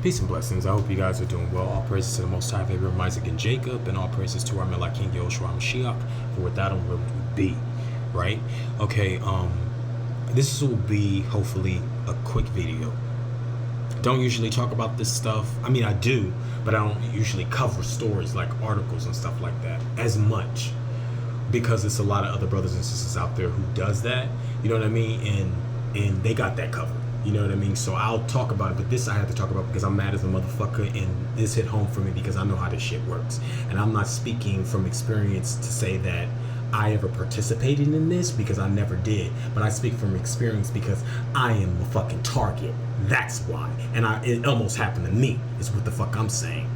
Peace and blessings. I hope you guys are doing well. All praises to the Most High, Abraham, Isaac, and Jacob, and all praises to our Melech King Yahushua Mashiach, for without him where we would be, right? Okay, this will be hopefully a quick video. Don't usually talk about this stuff. I mean, I do, but I don't usually cover stories like articles and stuff like that as much, because there's a lot of other brothers and sisters out there who does that. You know what I mean? And they got that covered. You know what I mean? So I'll talk about it, but this I have to talk about because I'm mad as a motherfucker, and this hit home for me because I know how this shit works. And I'm not speaking from experience to say that I ever participated in this, because I never did. But I speak from experience because I am the fucking target. That's why. And it almost happened to me, is what the fuck I'm saying.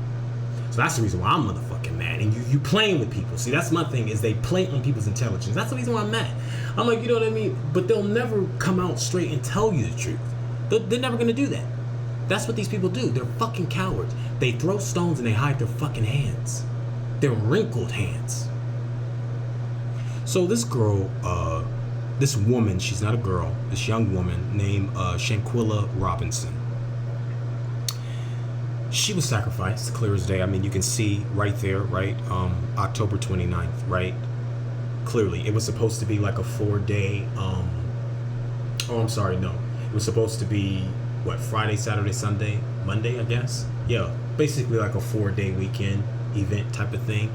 So that's the reason why I'm motherfucking mad. And you playing with people. See, that's my thing, is they play on people's intelligence. That's the reason why I'm mad. I'm like, you know what I mean? But they'll never come out straight and tell you the truth. They're never gonna do that. That's what these people do. They're fucking cowards. They throw stones and they hide their fucking hands. Their wrinkled hands. So this girl, this woman, she's not a girl, this young woman named Shanquilla Robinson. She was sacrificed, clear as day. I mean, you can see right there, right? October 29th, right? Clearly, it was supposed to be like a 4-day, oh, I'm sorry, no. It was supposed to be, what, Friday, Saturday, Sunday, Monday, I guess? Yeah, basically like a 4-day weekend event type of thing.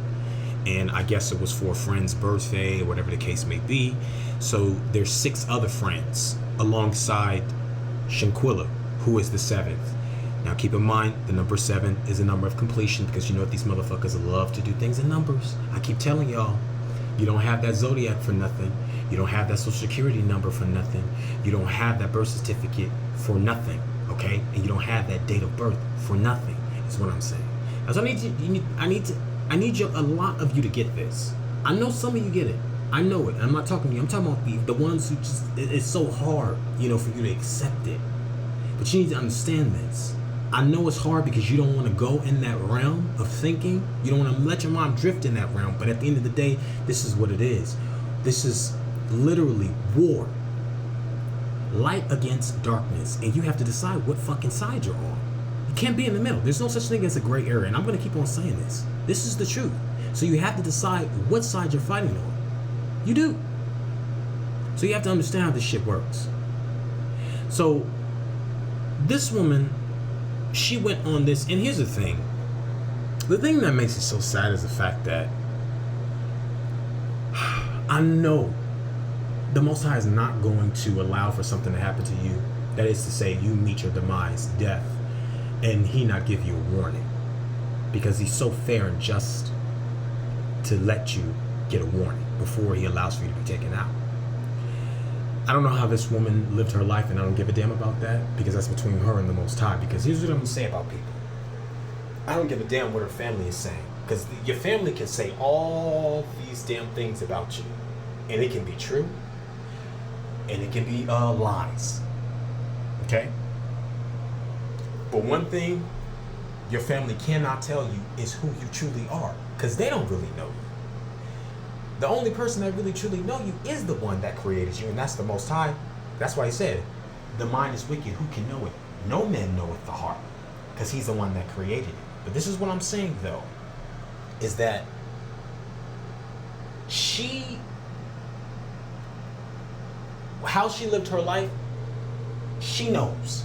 And I guess it was for a friend's birthday or whatever the case may be. So there's 6 other friends alongside Shanquilla, who is the 7th. Now keep in mind, the number 7 is a number of completion, because you know what, these motherfuckers love to do things in numbers. I keep telling y'all, you don't have that zodiac for nothing. You don't have that social security number for nothing. You don't have that birth certificate for nothing, okay? And you don't have that date of birth for nothing, is what I'm saying. Now, so I need a lot of you to get this. I know some of you get it. I know it. I'm not talking to you. I'm talking about the ones who just, it's so hard, you know, for you to accept it. But you need to understand this. I know it's hard because you don't want to go in that realm of thinking. You don't want to let your mind drift in that realm. But at the end of the day, this is what it is. This is literally war. Light against darkness. And you have to decide what fucking side you're on. You can't be in the middle. There's no such thing as a gray area. And I'm going to keep on saying this. This is the truth. So you have to decide what side you're fighting on. You do. So you have to understand how this shit works. So this woman, she went on this, and here's the thing. The thing that makes it so sad is the fact that I know the Most High is not going to allow for something to happen to you. That is to say, you meet your demise, death, and he not give you a warning. Because he's so fair and just to let you get a warning before he allows for you to be taken out. I don't know how this woman lived her life, and I don't give a damn about that, because that's between her and the Most High. Because here's what I'm going to say about people. I don't give a damn what her family is saying. Because your family can say all these damn things about you. And it can be true. And it can be lies. Okay? But one thing your family cannot tell you is who you truly are. Because they don't really know you. The only person that really truly know you is the one that created you, and that's the Most High. That's why he said, the mind is wicked, who can know it? No man knoweth the heart, because he's the one that created it. But this is what I'm saying, though, is that how she lived her life, she knows.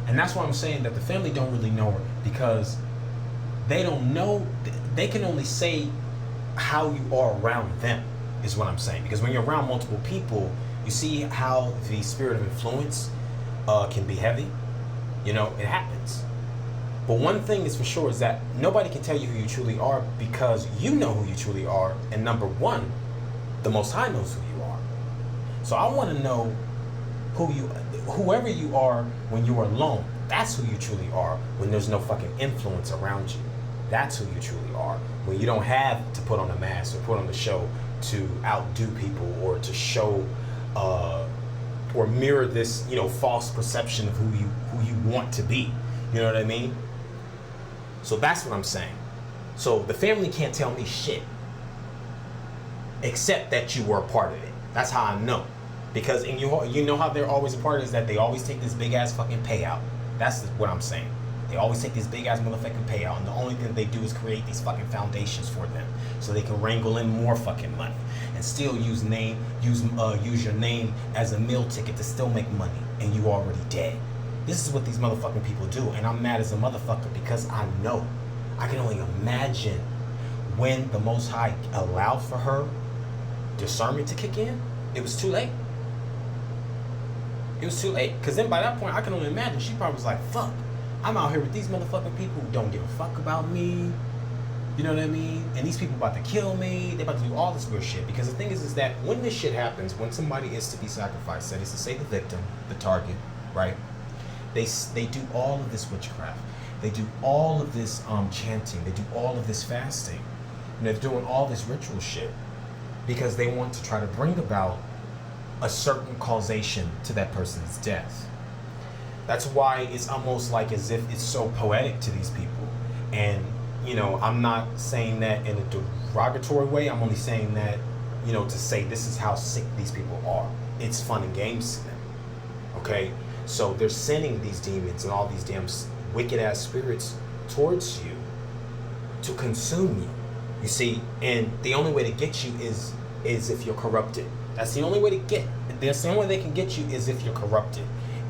And that's why I'm saying that the family don't really know her, because they don't know, they can only say how you are around them, is what I'm saying. Because when you're around multiple people, you see how the spirit of influence can be heavy. You know, it happens. But one thing is for sure is that nobody can tell you who you truly are, because you know who you truly are. And number one, the Most High knows who you are. So I want to know whoever you are when you are alone. That's who you truly are when there's no fucking influence around you. That's who you truly are. When you don't have to put on a mask or put on the show to outdo people, or to show or mirror this, you know, false perception of who you want to be. You know what I mean? So that's what I'm saying. So the family can't tell me shit except that you were a part of it. That's how I know. Because you know how they're always a part is that they always take this big ass fucking payout. That's what I'm saying. They always take this big ass motherfucking payout, and the only thing they do is create these fucking foundations for them, so they can wrangle in more fucking money and still use your name as a meal ticket to still make money, and you already dead. This is what these motherfucking people do, and I'm mad as a motherfucker because I know. I can only imagine when the Most High allowed for her discernment to kick in. It was too late. It was too late. Because then by that point, I can only imagine she probably was like, fuck, I'm out here with these motherfucking people who don't give a fuck about me. You know what I mean? And these people about to kill me. They about to do all this weird shit. Because the thing is that when this shit happens, when somebody is to be sacrificed, that is to say the victim, the target, right? They do all of this witchcraft. They do all of this chanting. They do all of this fasting. And they're doing all this ritual shit because they want to try to bring about a certain causation to that person's death. That's why it's almost like as if it's so poetic to these people. And, you know, I'm not saying that in a derogatory way. I'm only saying that, you know, to say this is how sick these people are. It's fun and games to them. Okay? So they're sending these demons and all these damn wicked ass spirits towards you to consume you. You see, and the only way to get you is if you're corrupted. That's the only way to get. That's the only way they can get you is if you're corrupted.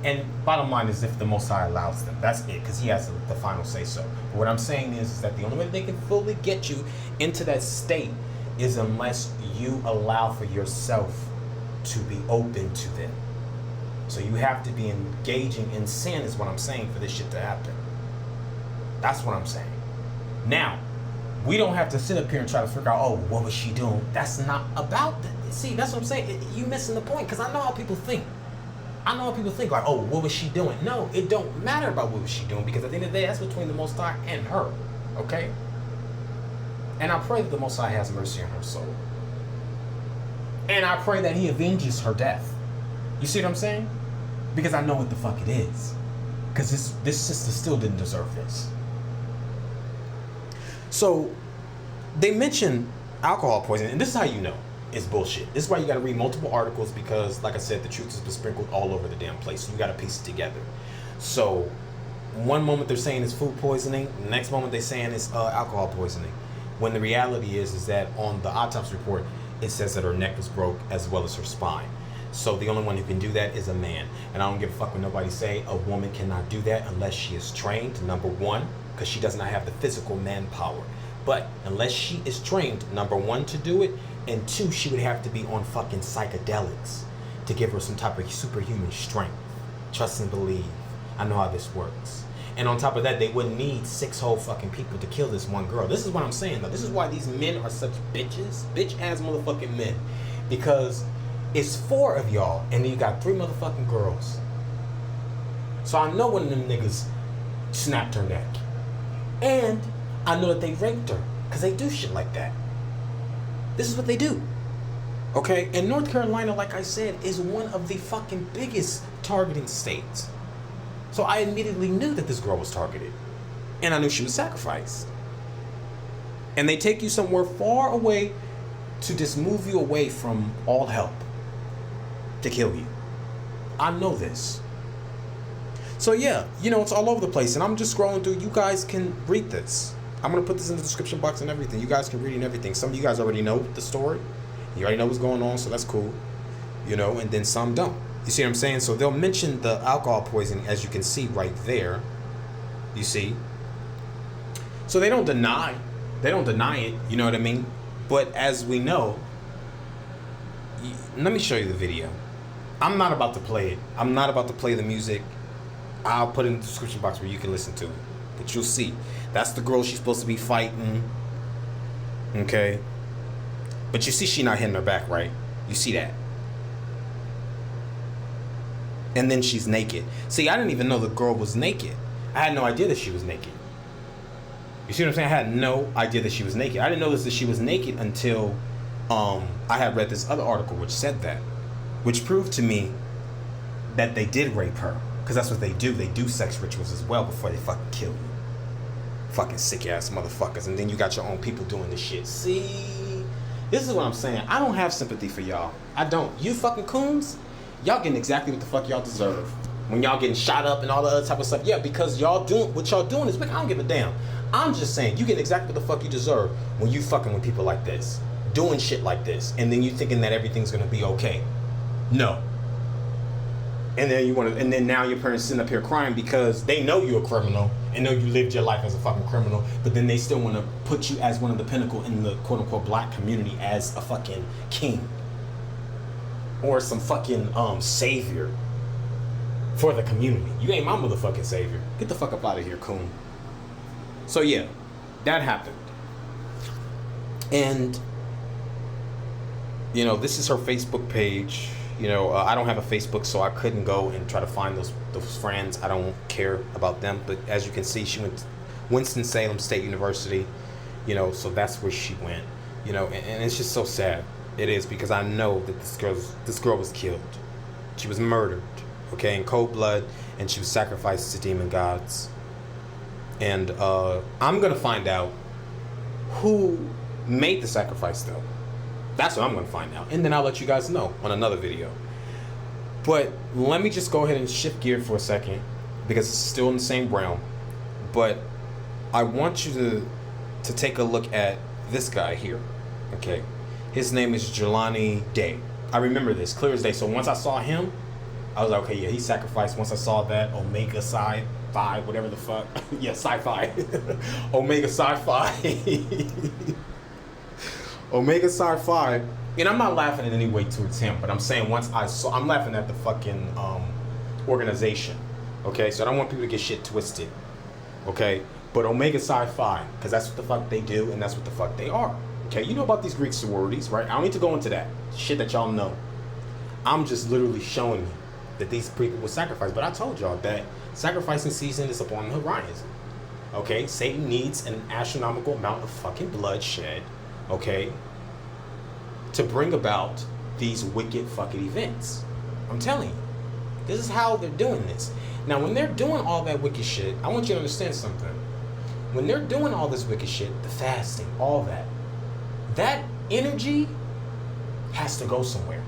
And bottom line is if the Most High allows them. That's it, because He has the final say so. But what I'm saying is that the only way they can fully get you into that state is unless you allow for yourself to be open to them. So you have to be engaging in sin is what I'm saying for this shit to happen. That's what I'm saying. Now, we don't have to sit up here and try to figure out, oh, what was she doing? That's not about that. See, that's what I'm saying. You missing the point, because I know how people think. I know how people think, like, oh, what was she doing? No, it don't matter about what was she doing, because at the end of the day, that's between the Most High and her. Okay? And I pray that the Most High has mercy on her soul. And I pray that He avenges her death. You see what I'm saying? Because I know what the fuck it is. Because this sister still didn't deserve this. So, they mention alcohol poisoning, and this is how you know it's bullshit. This is why you gotta read multiple articles, because, like I said, the truth has been sprinkled all over the damn place. So you gotta piece it together. So, one moment they're saying it's food poisoning, the next moment they're saying it's alcohol poisoning. When the reality is that on the autopsy report, it says that her neck was broke as well as her spine. So the only one who can do that is a man. And I don't give a fuck what nobody say. A woman cannot do that unless she is trained, number one, because she does not have the physical manpower. But unless she is trained, number one, to do it, and two, she would have to be on fucking psychedelics to give her some type of superhuman strength. Trust and believe. I know how this works. And on top of that, they wouldn't need 6 whole fucking people to kill this one girl. This is what I'm saying, though. This is why these men are such bitches. Bitch-ass motherfucking men. Because it's 4 of y'all, and then you got 3 motherfucking girls. So I know one of them niggas snapped her neck. And I know that they raped her, because they do shit like that. This is what they do. Okay? And North Carolina, like I said, is one of the fucking biggest targeting states. So I immediately knew that this girl was targeted. And I knew she was sacrificed. And they take you somewhere far away to just move you away from all help. To kill you. I know this. So yeah, you know, it's all over the place. And I'm just scrolling through. You guys can read this. I'm going to put this in the description box and everything. You guys can read it and everything. Some of you guys already know the story. You already know what's going on, so that's cool. You know, and then some don't. You see what I'm saying? So they'll mention the alcohol poisoning, as you can see right there. You see? So they don't deny. They don't deny it. You know what I mean? But as we know, let me show you the video. I'm not about to play it. I'm not about to play the music. I'll put it in the description box where you can listen to it. But you'll see. That's the girl she's supposed to be fighting. Okay? But you see she not hitting her back, right? You see that. And then she's naked. See, I didn't even know the girl was naked. I had no idea that she was naked. You see what I'm saying? I had no idea that she was naked. I didn't know that she was naked until I had read this other article which said that. Which proved to me that they did rape her. Because that's what they do. They do sex rituals as well before they fucking kill you. Fucking sick ass motherfuckers. And then you got your own people doing this shit. See? This is what I'm saying. I don't have sympathy for y'all. I don't. You fucking coons, y'all getting exactly what the fuck y'all deserve. when y'all getting shot up and all the other type of stuff. Yeah, because y'all doing what y'all doing is wicked. I don't give a damn. I'm just saying, you get exactly what the fuck you deserve when you fucking with people like this, doing shit like this, and then you thinking that everything's gonna be okay. No. And then now your parents sitting up here crying because they know you're a criminal and know you lived your life as a fucking criminal, but then they still want to put you as one of the pinnacle in the quote unquote black community as a fucking king or some fucking savior for the community. You ain't my motherfucking savior. Get the fuck up out of here, coon. So yeah, that happened. And this is her Facebook page. I don't have a Facebook, so I couldn't go and try to find those friends. I don't care about them. But as you can see, she went to Winston-Salem State University, so that's where she went, and it's just so sad. It is, because I know that this girl was killed. She was murdered, okay, in cold blood, and she was sacrificed to demon gods. And I'm going to find out who made the sacrifice, though. That's what I'm going to find out. And then I'll let you guys know on another video. But let me just go ahead and shift gear for a second, because it's still in the same realm. But I want you to take a look at this guy here. Okay. His name is Jelani Day. I remember this clear as day. So once I saw him, I was like, okay, yeah, he sacrificed. Once I saw that Omega Psi-Phi, whatever the fuck. Yeah, Sci-Fi. Omega Sci-Fi. Omega Psi-Phi, and I'm not laughing in any way towards him, but I'm saying I'm laughing at the fucking organization, okay? So I don't want people to get shit twisted, okay? But Omega Psi-Phi, because that's what the fuck they do, and that's what the fuck they are, okay? You know about these Greek sororities, right? I don't need to go into that shit that y'all know. I'm just literally showing you that these people were sacrificed, but I told y'all that sacrificing season is upon the horizon, okay? Satan needs an astronomical amount of fucking bloodshed, okay, to bring about these wicked fucking events. I'm telling you, this is how they're doing this. Now, when they're doing all that wicked shit, I want you to understand something. When they're doing all this wicked shit, the fasting, all that energy has to go somewhere.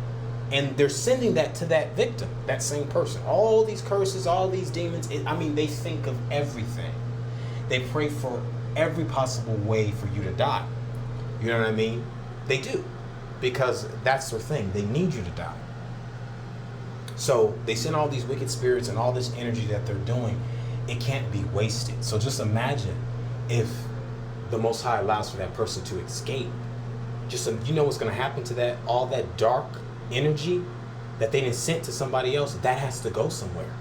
And they're sending that to that victim, that same person. All these curses, all these demons, they think of everything. They pray for every possible way for you to die. You know what I mean? They do. Because that's their thing. They need you to die. So they send all these wicked spirits and all this energy that they're doing. It can't be wasted. So just imagine if the Most High allows for that person to escape. You know what's going to happen to that? All that dark energy that they didn't send to somebody else, that has to go somewhere.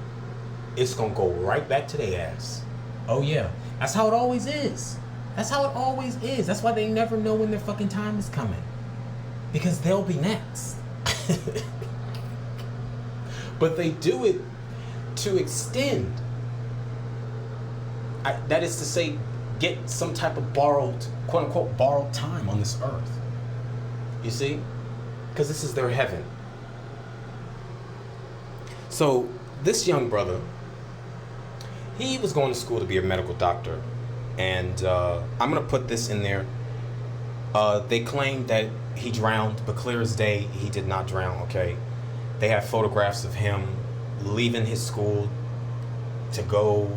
It's going to go right back to their ass. Oh yeah. That's how it always is. That's how it always is. That's why they never know when their fucking time is coming. Because they'll be next. But they do it to extend. That is to say, get some type of borrowed, quote unquote, borrowed time on this earth. You see? Because this is their heaven. So, this young brother, he was going to school to be a medical doctor. And I'm going to put this in there. They claim that he drowned, but clear as day, he did not drown, okay? They have photographs of him leaving his school to go,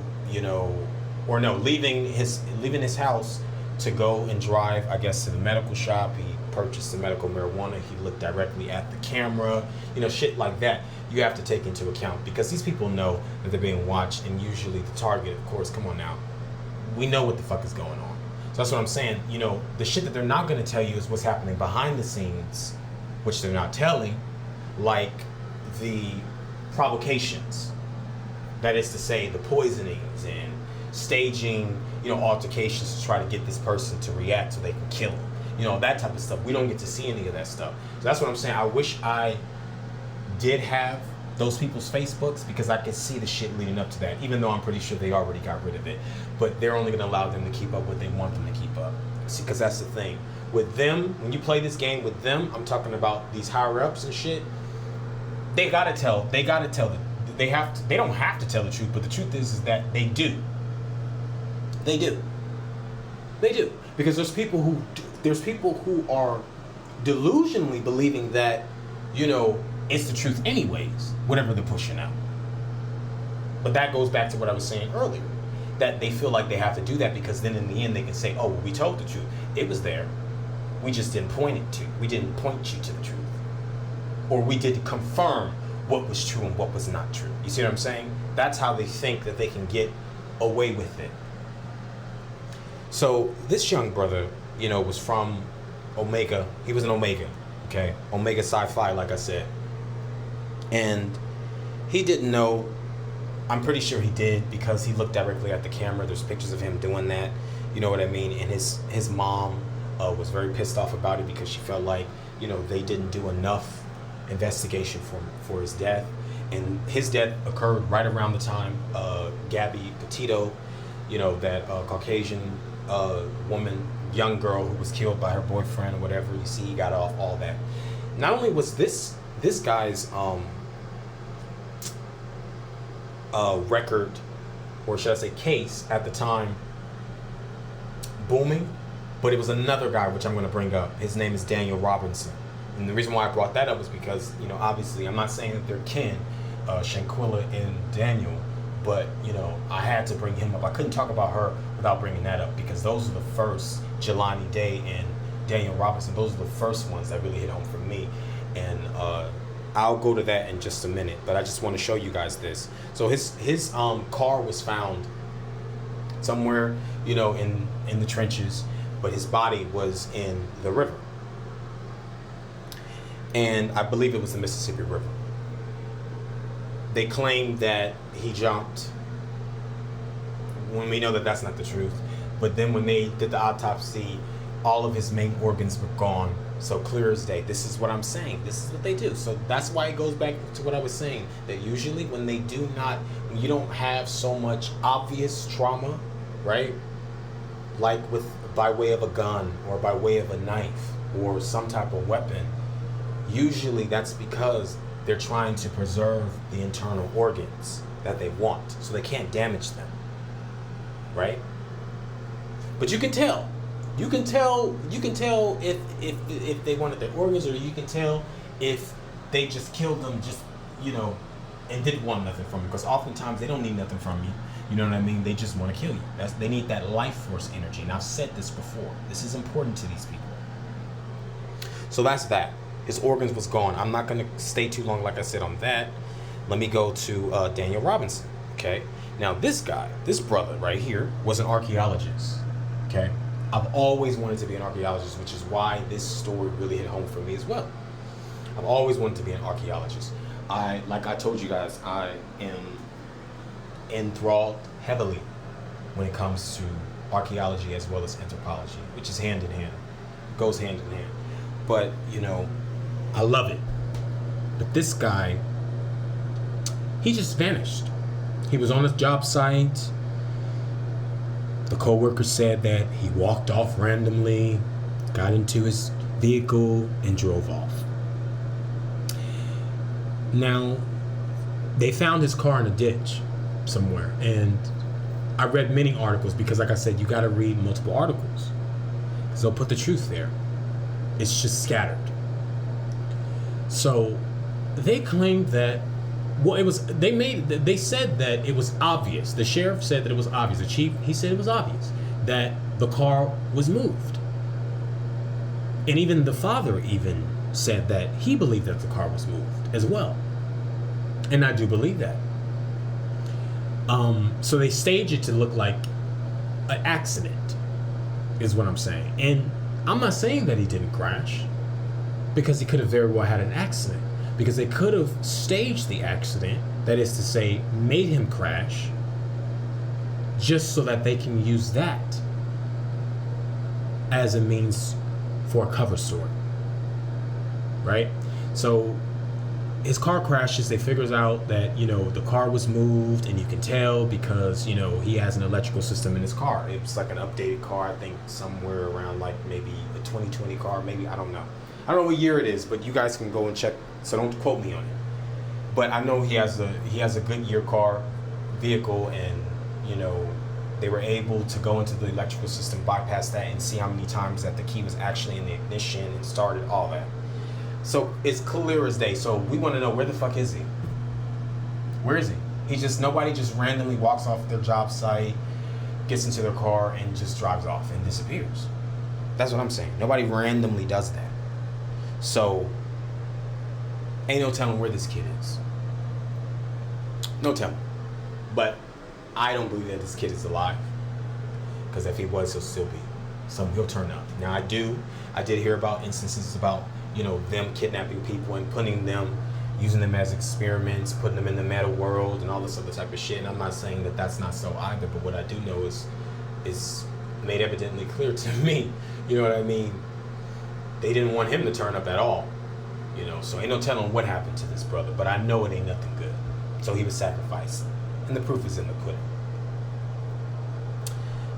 leaving his house to go and drive, I guess, to the medical shop. He purchased the medical marijuana. He looked directly at the camera, shit like that. You have to take into account, because these people know that they're being watched, and usually the target, of course, come on now. We know what the fuck is going on. So that's what I'm saying. The shit that they're not going to tell you is what's happening behind the scenes, which they're not telling, like the provocations. That is to say, the poisonings and staging, altercations to try to get this person to react so they can kill him. That type of stuff. We don't get to see any of that stuff. So that's what I'm saying. I wish I did have those people's Facebooks, because I could see the shit leading up to that, even though I'm pretty sure they already got rid of it. But they're only going to allow them to keep up what they want them to keep up. See, because that's the thing. With them, when you play this game with them, I'm talking about these higher ups and shit, they don't have to tell the truth, but the truth is that they do. They do. Because there's people who are delusionally believing that, it's the truth anyways, whatever they're pushing out. But that goes back to what I was saying earlier, that they feel like they have to do that because then in the end they can say, oh, well, we told the truth. It was there. We just didn't point it to. We didn't point you to the truth. Or we didn't confirm what was true and what was not true. You see what I'm saying? That's how they think that they can get away with it. So this young brother, you know, was from Omega. He was an Omega, okay? Omega Sci-Fi, like I said. And he didn't know. I'm pretty sure he did because he looked directly at the camera. There's pictures of him doing that. You know what I mean? And his mom was very pissed off about it because she felt like, you know, they didn't do enough investigation for his death. And his death occurred right around the time Gabby Petito, you know, that Caucasian woman, young girl who was killed by her boyfriend or whatever. You see, he got off all that. Not only was this guy's record, or should I say case at the time, booming, but it was another guy which I'm going to bring up. His name is Daniel Robinson. And the reason why I brought that up is because, you know, obviously I'm not saying that they're kin, Shanquilla and Daniel, but, you know, I had to bring him up. I couldn't talk about her without bringing that up because those are the first, Jelani Day and Daniel Robinson, those are the first ones that really hit home for me. And I'll go to that in just a minute, but I just want to show you guys this. So his car was found somewhere, you know, in the trenches, but his body was in the river. And I believe it was the Mississippi River. They claimed that he jumped, when we know that that's not the truth. But then when they did the autopsy, all of his main organs were gone. So clear as day. This is what I'm saying. This is what they do. So that's why it goes back to what I was saying, that usually when they do not, when you don't have so much obvious trauma, right? Like by way of a gun or by way of a knife or some type of weapon, usually that's because they're trying to preserve the internal organs that they want, so they can't damage them, right? But you can tell. You can tell if they wanted their organs, or you can tell if they just killed them, just, you know, and didn't want nothing from you. Because oftentimes they don't need nothing from you. You know what I mean? They just want to kill you. They need that life force energy. And I've said this before. This is important to these people. So that's that. His organs was gone. I'm not going to stay too long, like I said, on that. Let me go to Daniel Robinson. Okay. Now this guy, this brother right here, was an archaeologist. Okay. I've always wanted to be an archaeologist, which is why this story really hit home for me as well. I've always wanted to be an archaeologist. Like I told you guys, I am enthralled heavily when it comes to archaeology as well as anthropology, which is hand in hand, goes hand in hand. But, you know, I love it. But this guy, he just vanished. He was on his job site. The co-worker said that he walked off randomly, got into his vehicle, and drove off. Now, they found his car in a ditch somewhere, and I read many articles because, like I said, you got to read multiple articles because they'll put the truth there. It's just scattered. So they claimed that, well, it was, they said that it was obvious. The sheriff said that it was obvious. The chief, he said it was obvious that the car was moved. And even the father even said that he believed that the car was moved as well. And I do believe that. So they stage it to look like an accident, is what I'm saying. And I'm not saying that he didn't crash, because he could have very well had an accident. Because they could have staged the accident, that is to say, made him crash, just so that they can use that as a means for a cover story, right? So his car crashes, they figures out that, you know, the car was moved, and you can tell because, you know, he has an electrical system in his car. It's like an updated car, I think somewhere around like maybe a 2020 car, maybe, I don't know. I don't know what year it is, but you guys can go and check, so don't quote me on it. But I know he has a Goodyear car vehicle, and, you know, they were able to go into the electrical system, bypass that, and see how many times that the key was actually in the ignition and started, all that. So it's clear as day. So we want to know, where the fuck is he? Where is he? Nobody just randomly walks off their job site, gets into their car, and just drives off and disappears. That's what I'm saying. Nobody randomly does that. So, ain't no telling where this kid is. No telling. But I don't believe that this kid is alive. Because if he was, he'll still be. So he'll turn up. Now I did hear about instances about, them kidnapping people and using them as experiments, putting them in the meta world and all this other type of shit. And I'm not saying that that's not so either, but what I do know is made evidently clear to me. You know what I mean? They didn't want him to turn up at all. So ain't no telling what happened to this brother, but I know it ain't nothing good. So he was sacrificed. And the proof is in the pudding.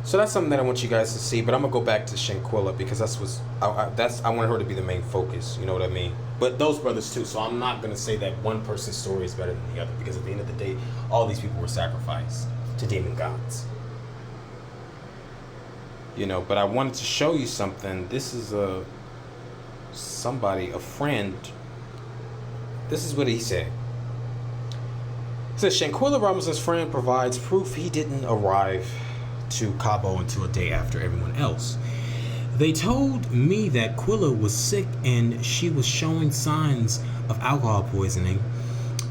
So that's something that I want you guys to see, but I'm gonna go back to Shanquilla because I want her to be the main focus. You know what I mean? But those brothers too. So I'm not gonna say that one person's story is better than the other because at the end of the day, all these people were sacrificed to demon gods. But I wanted to show you something. This is a friend. This is what he said. It says Shanquilla Robinson's friend provides proof he didn't arrive to Cabo until a day after everyone else. They told me that Quilla was sick and she was showing signs of alcohol poisoning.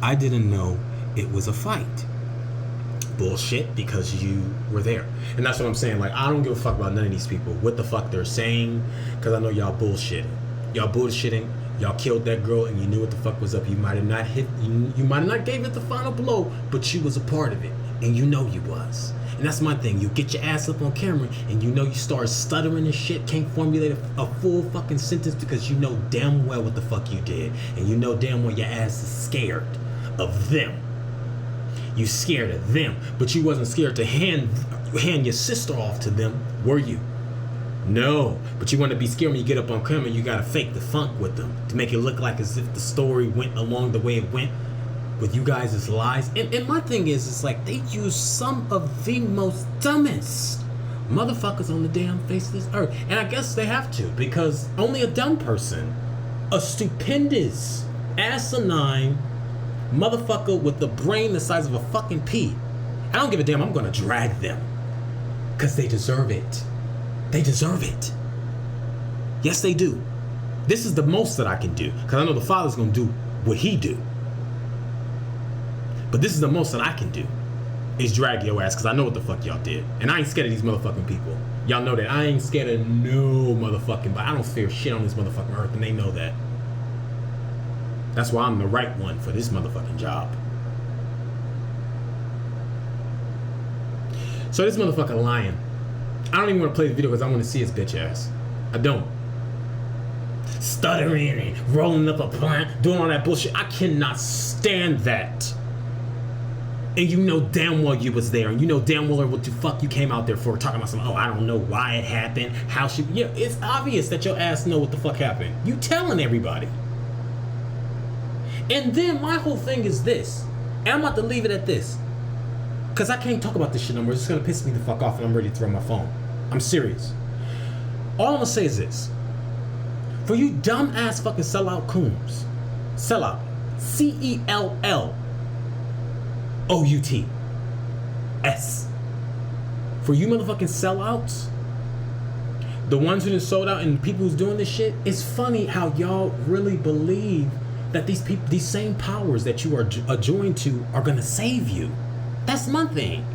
I didn't know it was a fight. Bullshit, because you were there. And that's what I'm saying. Like, I don't give a fuck about none of these people, what the fuck they're saying, because I know y'all bullshitting. Y'all killed that girl and you knew what the fuck was up. You might have not you might have not gave it the final blow, but you was a part of it. And you know you was. And that's my thing. You get your ass up on camera and you start stuttering and shit, can't formulate a full fucking sentence because you know damn well what the fuck you did. And you know damn well your ass is scared of them. You scared of them, but you wasn't scared to hand your sister off to them, were you? No, but you want to be scared when you get up on camera. You gotta fake the funk with them to make it look like as if the story went along the way it went with you guys' lies. And my thing is, it's like they use some of the most dumbest motherfuckers on the damn face of this earth, and I guess they have to because only a dumb person, a stupendous, asinine motherfucker with the brain the size of a fucking pea, I don't give a damn. I'm gonna drag them because they deserve it. They deserve it. Yes, they do. This is the most that I can do because I know the Father's gonna do what he do. But this is the most that I can do is drag your ass because I know what the fuck y'all did. And I ain't scared of these motherfucking people. Y'all know that. I ain't scared of no motherfucking, but I don't fear shit on this motherfucking earth and they know that. That's why I'm the right one for this motherfucking job. So this motherfucker lying. I don't even want to play the video because I want to see his bitch ass. I don't. Stuttering and rolling up a plant, doing all that bullshit. I cannot stand that. And you know damn well you was there, and you know damn well what the fuck you came out there for, talking about some, I don't know why it happened, how she, yeah, it's obvious that your ass know what the fuck happened. You telling everybody. And then my whole thing is this, and I'm about to leave it at this, because I can't talk about this shit no more. It's just going to piss me the fuck off and I'm ready to throw my phone. I'm serious. All I'm going to say is this. For you dumb ass fucking sellout coons. Sellout. C-E-L-L-O-U-T-S. For you motherfucking sellouts, the ones who done sold out and the people who's doing this shit, it's funny how y'all really believe that these people, these same powers that you are joined to are going to save you. That's my thing.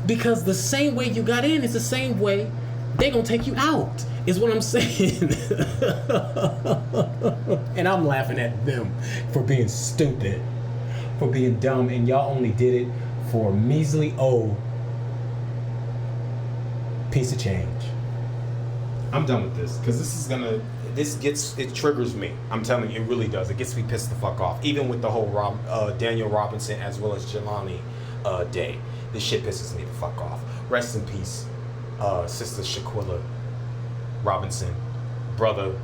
Because the same way you got in is the same way they gonna take you out, is what I'm saying. And I'm laughing at them for being stupid, for being dumb, and y'all only did it for a measly old piece of change. I'm done with this, because it triggers me. I'm telling you, it really does. It gets me pissed the fuck off. Even with the whole Daniel Robinson as well as Jelani Day. This shit pisses me the fuck off. Rest in peace, Sister Shaquilla Robinson, Brother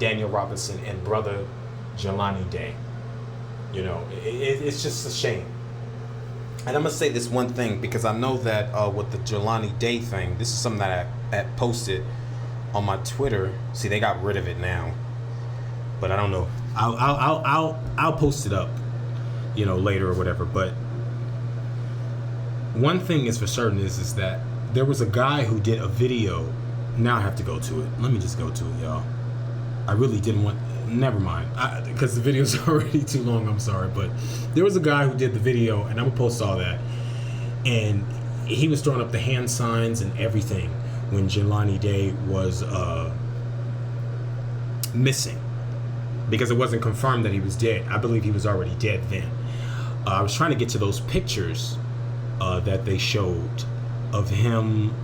Daniel Robinson, and Brother Jelani Day. You know, it's just a shame. And I'm going to say this one thing, because I know that with the Jelani Day thing, this is something that I posted on my Twitter. See, they got rid of it now, but I don't know. I'll post it up. later or whatever. But one thing is for certain is that there was a guy who did a video. Now I have to go to it. Let me just go to it, y'all. I really didn't want... Never mind. Because the video's already too long, I'm sorry. But there was a guy who did the video, and I'm going to post all that. And he was throwing up the hand signs and everything when Jelani Day was missing. Because it wasn't confirmed that he was dead. I believe he was already dead then. I was trying to get to those pictures that they showed of him,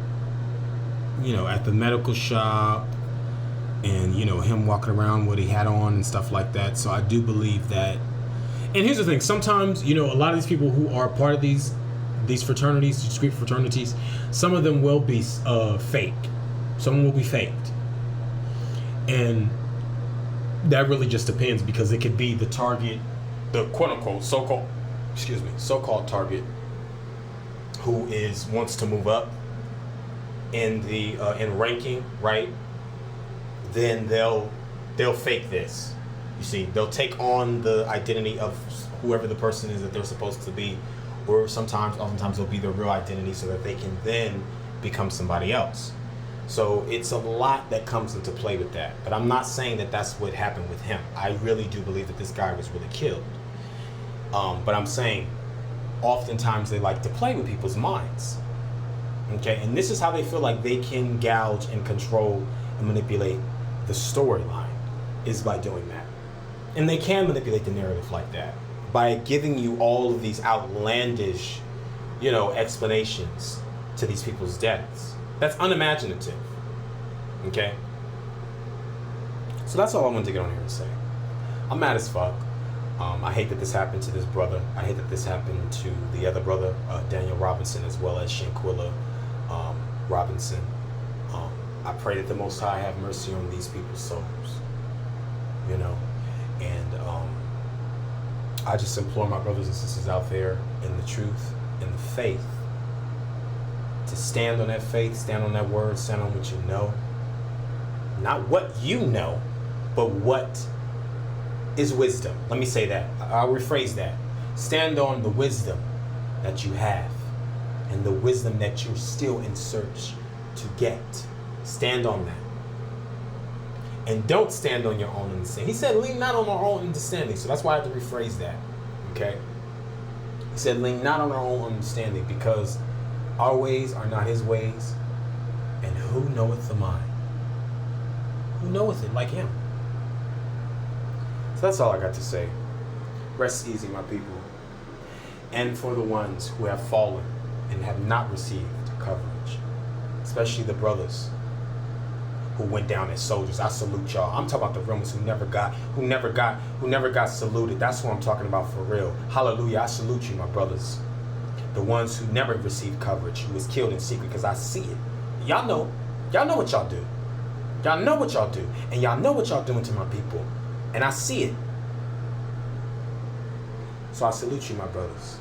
at the medical shop, and him walking around what he had on and stuff like that. So I do believe that. And here's the thing: sometimes a lot of these people who are part of these fraternities, these secret fraternities, some of them will be fake. Some will be faked, and that really just depends, because it could be the target, the quote unquote so-called target, who wants to move up in the in ranking, right? Then they'll fake this. You see, they'll take on the identity of whoever the person is that they're supposed to be, or oftentimes it'll be their real identity, so that they can then become somebody else. So it's a lot that comes into play with that. But I'm not saying that that's what happened with him. I really do believe that this guy was really killed. But I'm saying, oftentimes they like to play with people's minds. Okay, and this is how they feel like they can gouge and control and manipulate the storyline, is by doing that. And they can manipulate the narrative like that by giving you all of these outlandish, explanations to these people's deaths. That's unimaginative. Okay? So that's all I wanted to get on here and say. I'm mad as fuck. I hate that this happened to this brother. I hate that this happened to the other brother, Daniel Robinson, as well as Shanquilla Robinson. I pray that the Most High have mercy on these people's souls. And I just implore my brothers and sisters out there in the truth, in the faith, to stand on that faith, stand on that word, stand on what you know. Not what you know, but what is wisdom. Let me say that. I'll rephrase that. Stand on the wisdom that you have and the wisdom that you're still in search to get. Stand on that. And don't stand on your own understanding. He said, lean not on our own understanding. So that's why I have to rephrase that. Okay? He said, lean not on our own understanding, because our ways are not his ways. And who knoweth the mind? Who knoweth it like him? So that's all I got to say. Rest easy, my people. And for the ones who have fallen and have not received coverage, especially the brothers who went down as soldiers, I salute y'all. I'm talking about the real ones who never got saluted. That's what I'm talking about for real. Hallelujah. I salute you, my brothers. The ones who never received coverage, who was killed in secret, because I see it. Y'all know what y'all do. Y'all know what y'all do. And y'all know what y'all doing to my people. And I see it. So I salute you, my brothers.